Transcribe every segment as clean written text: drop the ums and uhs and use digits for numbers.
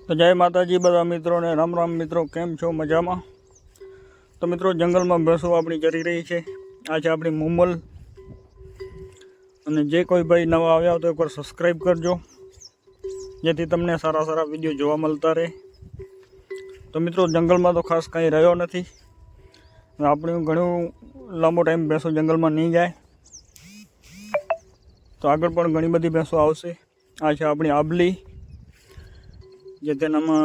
તો જય માતાજી બધા મિત્રોને રામ રામ મિત્રો, કેમ છો? મજામાં? તો મિત્રો, જંગલમાં ભેંસો આપણી ચરી રહી છે. આ છે આપણી મુમલ. અને જે કોઈ ભાઈ નવા આવ્યા તો એકવાર સબસ્ક્રાઈબ કરજો, જેથી તમને સારા સારા વિડીયો જોવા મળતા રહે. તો મિત્રો, જંગલમાં તો ખાસ કંઈ રહ્યો નથી. આપણે ઘણું લાંબો ટાઈમ ભેંસો જંગલમાં નહીં જાય, તો આગળ પણ ઘણી બધી ભેંસો આવશે. આ છે આપણી આબલી, જે તેનામાં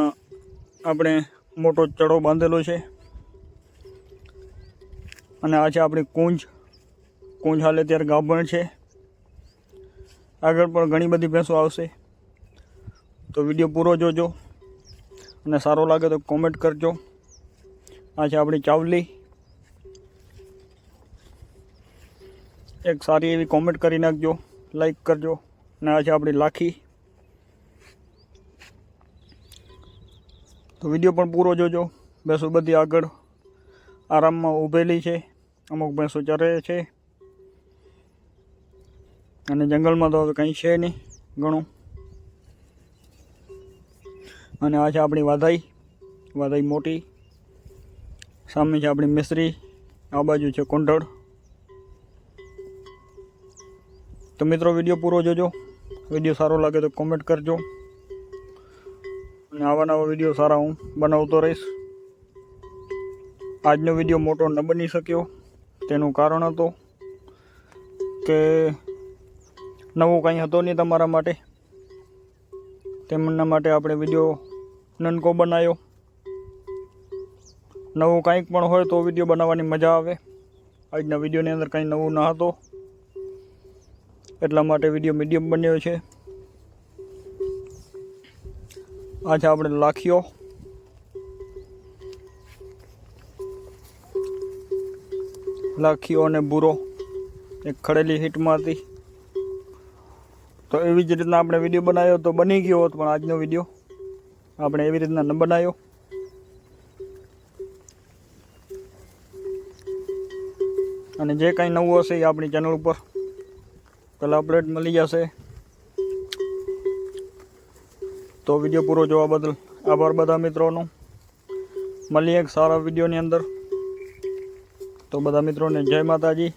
આપણે મોટો ચડો બાંધેલો છે. અને આ છે આપણી કુંજ હાલે ત્યારે ગાભણ છે. આગળ પણ ઘણી બધી ભેંસો આવશે, તો વિડીયો પૂરો જોજો અને સારો લાગે તો કોમેન્ટ કરજો. આ છે આપણી ચાવલી, એક સારી એવી કોમેન્ટ કરી નાખજો, લાઈક કરજો. અને આ છે આપણી લાખી. તો વિડીયો પણ પૂરો જોજો. ભેંસો બધી આગળ આરામમાં ઊભેલી છે, અમુક ભેંસો ચરે છે. અને જંગલમાં તો હવે કંઈ છે નહીં ઘણું. અને આ છે આપણી વાધાઈ મોટી. સામે છે આપણી મિશ્રી, આ બાજુ છે કોંઢળ. તો મિત્રો, વિડીયો પૂરો જોજો. વિડીયો સારો લાગે તો કોમેન્ટ કરજો. અને આવા નવા વિડીયો સારા હું બનાવતો રહીશ. આજનો વિડીયો મોટો ન બની શક્યો, તેનું કારણ હતું કે નવું કંઈ હતો નહીં તમારા માટે. તેમના માટે આપણે વિડીયો નનકો બનાવ્યો. નવું કંઈક પણ હોય તો વિડીયો બનાવવાની મજા આવે. આજના વિડીયોની અંદર કંઈ નવું ન હતો, એટલા માટે વિડીયો મીડિયમ બન્યો છે. આ છે આપણે લાખીઓ અને બુરો, એક ખડેલી હિટમાં હતી. તો એવી જ રીતના આપણે વિડીયો બનાવ્યો તો બની ગયો હોત, પણ આજનો વિડીયો આપણે એવી રીતના ન બનાવ્યો. અને જે કંઈ નવું હશે એ આપણી ચેનલ ઉપર પહેલાં અપડેટ મળી જશે. તો વિડીયો પૂરો જોવા બદલ આભાર બધા મિત્રોનો. મળીએ એક સારા વિડીયોની અંદર. તો બધા મિત્રોને જય માતાજી.